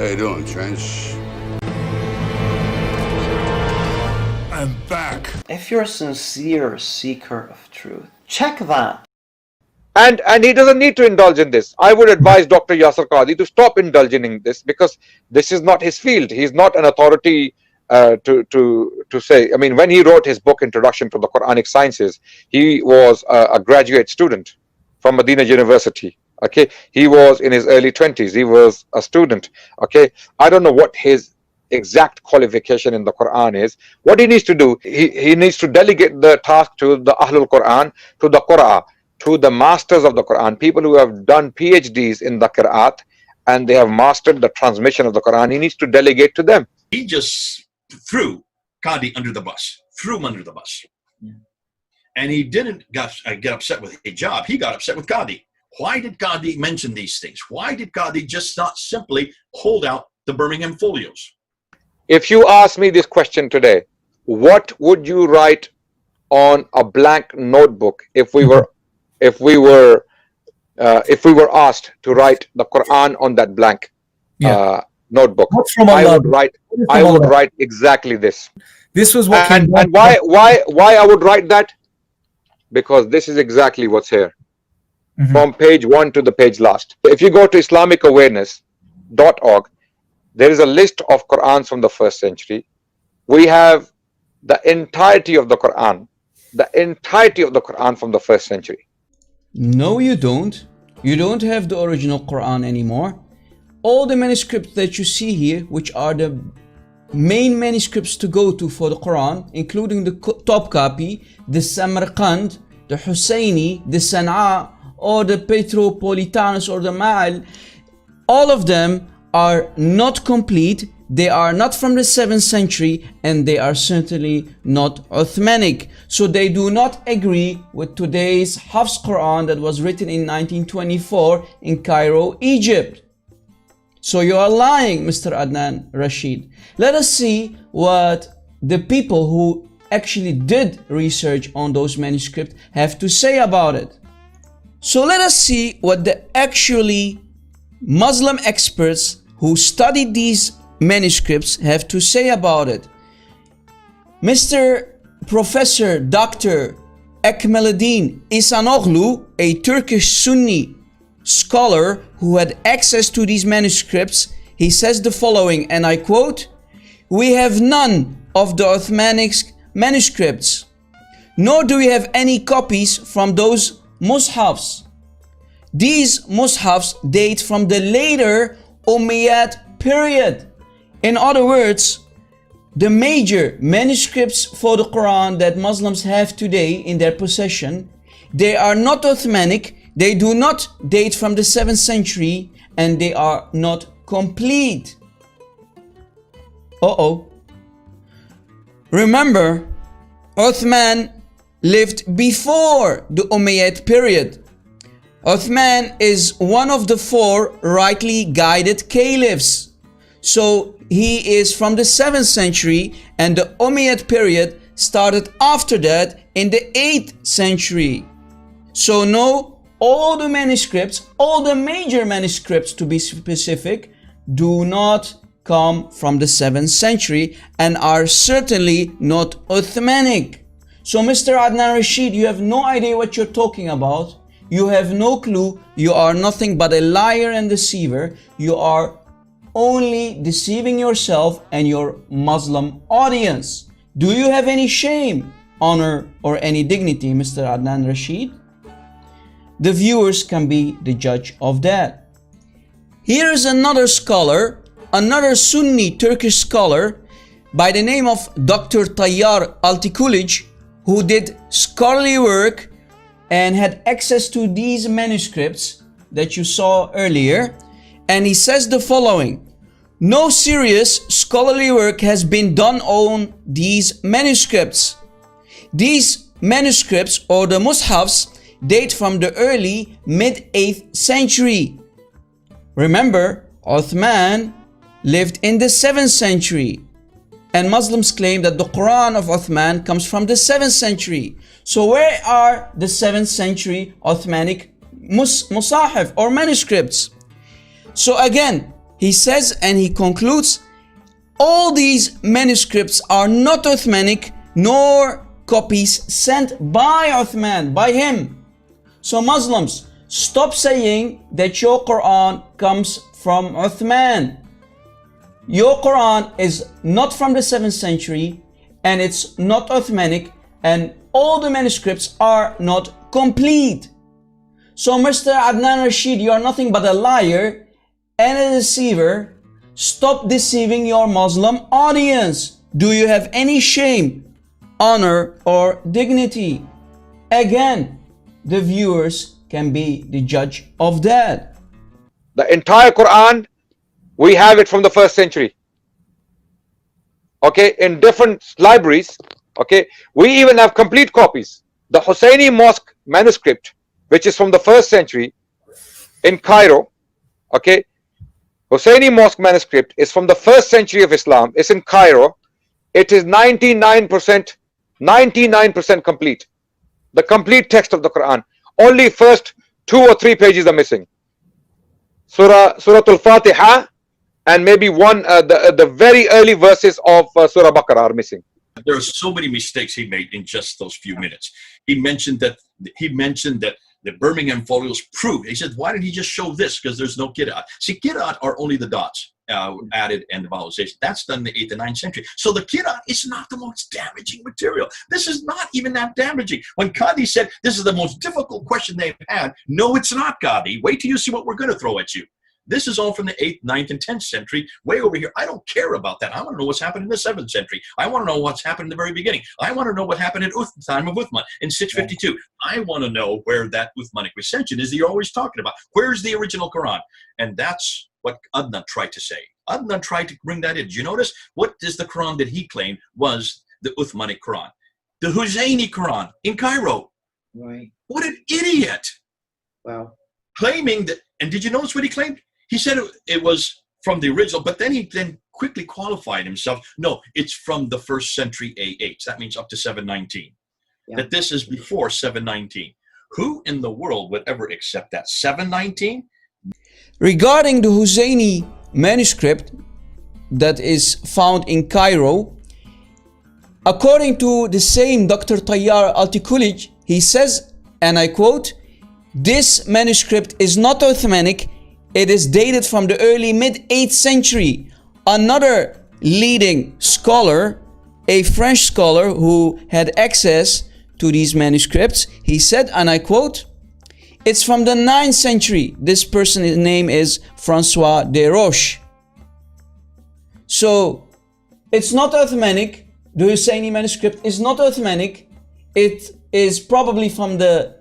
How you doing, Trench? I'm back. If you're a sincere seeker of truth, check that. And he doesn't need to indulge in this. I would advise Dr. Yasir Qadhi to stop indulging in this, because this is not his field. He's not an authority to say. I mean, when he wrote his book Introduction to the Quranic Sciences, he was a graduate student from Medina University. Okay, he was in his early 20s. He was a student. Okay, I don't know what his exact qualification in the Quran is. What he needs to do, he needs to delegate the task to the Ahlul Quran, to the Qur'an, to the masters of the Quran, people who have done PhDs in the Qira'at and they have mastered the transmission of the Quran. He needs to delegate to them. He just threw Qadi under the bus, threw him under the bus. And he didn't get upset with hijab, he got upset with Qadi. Why did Qadi mention these things? Why did Qadi just not simply hold out the Birmingham folios? If you ask me this question today, what would you write on a blank notebook if we were asked to write the Quran on that blank notebook? I would write exactly this. This was what and why I would write that? Because this is exactly what's here. From page 1 to the page last. If you go to islamicawareness.org, there is a list of Qur'ans from the 1st century. We have the entirety of the Quran from the 1st century. No, you don't. You don't have the original Quran anymore. All the manuscripts that you see here, which are the main manuscripts to go to for the Quran, including the top copy, the Samarkand, the Husseini, the Sana'a, or the Petropolitanus or the Ma'al, all of them are not complete. They are not from the 7th century, and they are certainly not Uthmanic. So they do not agree with today's Hafs Quran that was written in 1924 in Cairo, Egypt. So you are lying, Mr. Adnan Rashid. Let us see what the people who actually did research on those manuscripts have to say about it. So let us see what the actually Muslim experts who studied these manuscripts have to say about it. Mr. Professor Dr. Ekmeluddin Ihsanoğlu, a Turkish Sunni scholar who had access to these manuscripts, he says the following, and I quote, "We have none of the Uthmanic manuscripts, nor do we have any copies from those mushafs. These mushafs date from the later Umayyad period." In other words, the major manuscripts for the Quran that Muslims have today in their possession, they are not Uthmanic, they do not date from the 7th century, and they are not complete. Remember, Uthman lived before the Umayyad period. Uthman is one of the 4 rightly guided caliphs. So he is from the 7th century, and the Umayyad period started after that in the 8th century. So no, all the manuscripts, all the major manuscripts to be specific, do not come from the 7th century and are certainly not Uthmanic. So Mr. Adnan Rashid, you have no idea what you're talking about. You have no clue. You are nothing but a liar and deceiver. You are only deceiving yourself and your Muslim audience. Do you have any shame, honor, or any dignity, Mr. Adnan Rashid? The viewers can be the judge of that. Here is another scholar, another Sunni Turkish scholar by the name of Dr. Tayyar Altikulic, who did scholarly work and had access to these manuscripts that you saw earlier. And he says the following: "No serious scholarly work has been done on these manuscripts. These manuscripts, or the mushafs, date from the early mid-8th century. Remember, Uthman lived in the 7th century, and Muslims claim that the Quran of Uthman comes from the 7th century. So where are the 7th century Uthmanic musahif or manuscripts? So again, He says, and he concludes, all these manuscripts are not Uthmanic nor copies sent by Uthman, by him. So Muslims, stop saying that your Quran comes from Uthman. Your Quran is not from the 7th century and it's not Uthmanic, and all the manuscripts are not complete. So Mr. Adnan Rashid, you are nothing but a liar and a deceiver. Stop deceiving your Muslim audience. Do you have any shame, honor, or dignity? Again, the viewers can be the judge of that. The entire Quran, we have it from the 1st century. Okay, in different libraries. Okay, we even have complete copies. The Husseini Mosque manuscript, which is from the 1st century in Cairo. Okay, Husseini Mosque manuscript is from the 1st century of Islam. It's in Cairo. It is 99% complete. The complete text of the Quran. Only first 2 or 3 pages are missing. Surah Al-Fatiha and maybe the very early verses of Surah Baqarah are missing. There are so many mistakes he made in just those few minutes. He mentioned that the Birmingham folios proved. He said, why did he just show this? Because there's no Qira'at. See, Qira'at are only the dots added and the vowelization. That's done in the 8th and 9th century. So the Qira'at is not the most damaging material. This is not even that damaging. When Qadi said this is the most difficult question they've had, no, it's not, Qadi. Wait till you see what we're going to throw at you. This is all from the 8th, 9th, and 10th century, way over here. I don't care about that. I want to know what's happened in the 7th century. I want to know what's happened in the very beginning. I want to know what happened at the time of Uthman in 652. I want to know where that Uthmanic recension is that you're always talking about. Where's the original Quran? And that's what Adnan tried to say. Adnan tried to bring that in. Did you notice? What is the Quran that he claimed was the Uthmanic Quran? The Husseini Quran in Cairo. Right. What an idiot. Wow. Claiming that, and did you notice what he claimed? He said it was from the original, but then he quickly qualified himself. No, it's from the 1st century AH. That means up to 719. Yeah. That this is before 719. Who in the world would ever accept that? 719? Regarding the Husseini manuscript that is found in Cairo, according to the same Dr. Tayyar Altikulich, he says, and I quote, "This manuscript is not Uthmanic. It is dated from the early mid-8th century. Another leading scholar, a French scholar who had access to these manuscripts, he said, and I quote, it's from the 9th century. This person's name is Francois de Roche." So, it's not Uthmanic. The Husseini manuscript is not Uthmanic. It is probably from the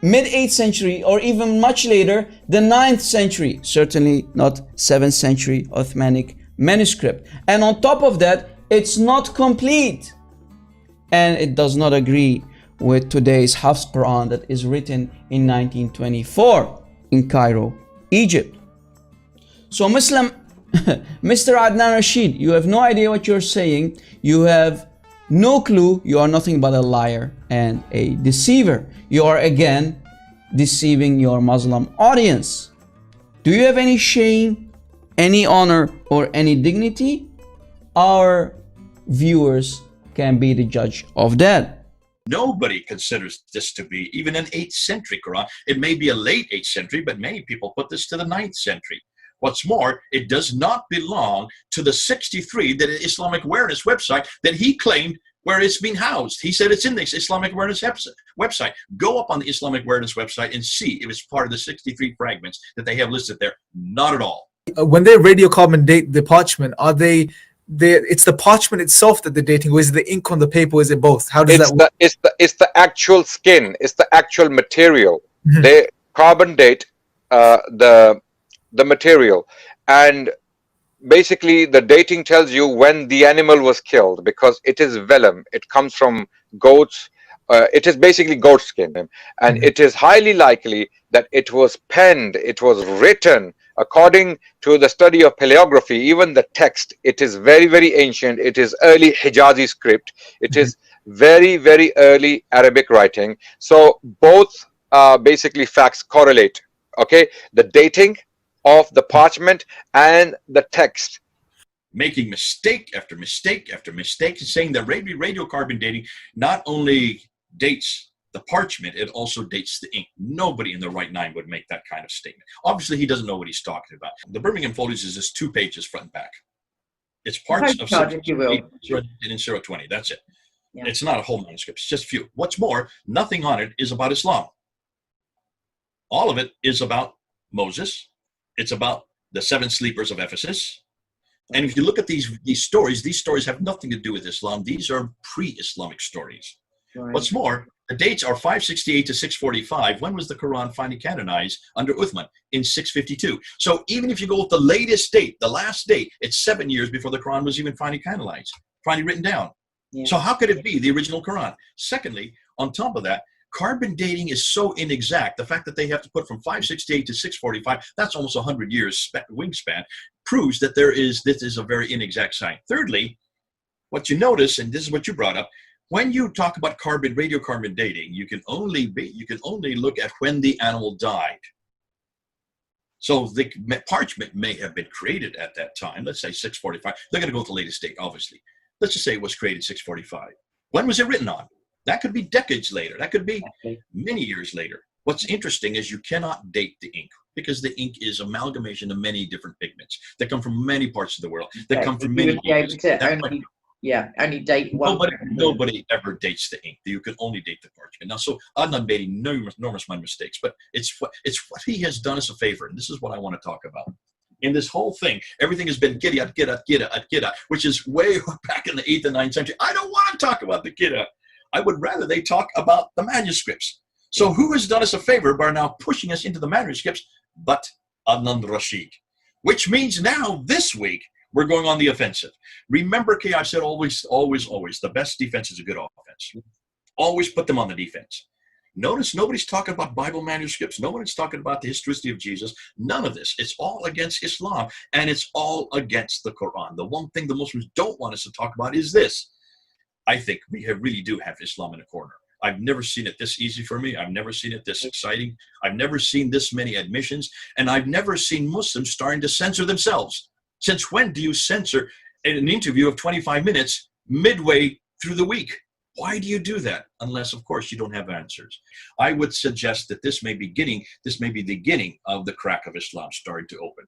mid-8th century or even much later, the 9th century, certainly not 7th century Uthmanic manuscript. And on top of that, it's not complete. And it does not agree with today's Hafs Quran that is written in 1924 in Cairo, Egypt. So Muslim, Mr. Adnan Rashid, you have no idea what you're saying. You have no clue. You are nothing but a liar and a deceiver. You are again deceiving your Muslim audience. Do you have any shame, any honor, or any dignity? Our viewers can be the judge of that. Nobody considers this to be even an 8th century Quran. It may be a late 8th century, but many people put this to the 9th century. What's more, it does not belong to the 63, the Islamic Awareness website that he claimed where it's been housed. He said it's in the Islamic Awareness website. Go up on the Islamic Awareness website and see if it's part of the 63 fragments that they have listed there. Not at all. When they radiocarbon date the parchment, it's the parchment itself that they're dating, or is it the ink on the paper, or is it both? How does that work? It's the actual skin, it's the actual material. Mm-hmm. They carbon date the material, and basically the dating tells you when the animal was killed, because it is vellum, it comes from goats, it is basically goat skin, and it is highly likely that it was penned, it was written according to the study of paleography. Even the text, it is very, very ancient. It is early Hijazi script. It is very, very early Arabic writing. So both basically facts correlate. Okay, the dating of the parchment and the text. Making mistake after mistake after mistake, and saying that radiocarbon dating not only dates the parchment, it also dates the ink. Nobody in their right mind would make that kind of statement. Obviously, he doesn't know what he's talking about. The Birmingham Foliage is just 2 pages front and back. It's parts of If you will. in 020. That's it. Yeah. It's not a whole manuscript. It's just a few. What's more, nothing on it is about Islam. All of it is about Moses. It's about the 7 sleepers of Ephesus. And if you look at these stories have nothing to do with Islam. These are pre-Islamic stories. Right. What's more, the dates are 568 to 645. When was the Quran finally canonized under Uthman? In 652. So even if you go with the latest date, the last date, it's 7 years before the Quran was even finally canonized, finally written down. Yeah. So how could it be the original Quran? Secondly, on top of that, carbon dating is so inexact. The fact that they have to put from 568 to 645, that's almost 100 years wingspan, proves that this is a very inexact science. Thirdly, what you notice, and this is what you brought up, when you talk about radiocarbon dating, you can only look at when the animal died. So the parchment may have been created at that time. Let's say 645. They're going to go with the latest date, obviously. Let's just say it was created 645. When was it written on? That could be decades later. That could be many years later. What's interesting is you cannot date the ink because the ink is amalgamation of many different pigments that come from many parts of the world, that come from many people. Only date one. Nobody ever dates the ink. You can only date the parchment. Now, so Adnan made enormous mistakes, but it's what he has done us a favor, and this is what I want to talk about. In this whole thing, everything has been Qira, which is way back in the 8th and 9th century. I don't want to talk about the Qira. I would rather they talk about the manuscripts. So who has done us a favor by now pushing us into the manuscripts but Adnan Rashid? Which means now, this week, we're going on the offensive. Remember, Kay, I've said always, the best defense is a good offense. Always put them on the defense. Notice nobody's talking about Bible manuscripts. Nobody's talking about the historicity of Jesus. None of this. It's all against Islam, and it's all against the Quran. The one thing the Muslims don't want us to talk about is this. I think we really do have Islam in a corner. I've never seen it this easy for me. I've never seen it this exciting. I've never seen this many admissions, and I've never seen Muslims starting to censor themselves. Since when do you censor an interview of 25 minutes midway through the week? Why do you do that? Unless, of course, you don't have answers. I would suggest that this may be the beginning of the crack of Islam starting to open.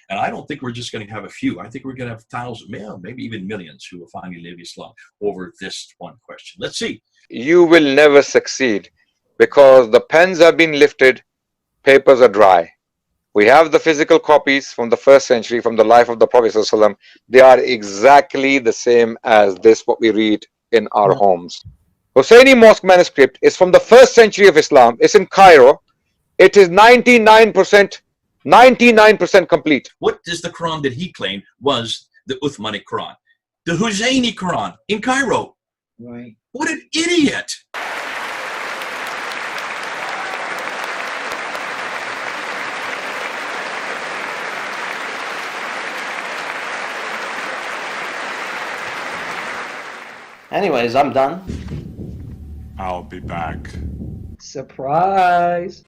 And I don't think we're just going to have a few. I think we're going to have thousands, maybe even millions who will finally live Islam over this one question. Let's see. You will never succeed because the pens have been lifted, papers are dry. We have the physical copies from the 1st century, from the life of the Prophet ﷺ. They are exactly the same as this, what we read in our homes. Husseini Mosque manuscript is from the 1st century of Islam. It's in Cairo. It is 99% complete. What is the Quran that he claimed was the Uthmanic Quran? The Husseini Quran in Cairo. Right. What an idiot. Anyways, I'm done. I'll be back. Surprise.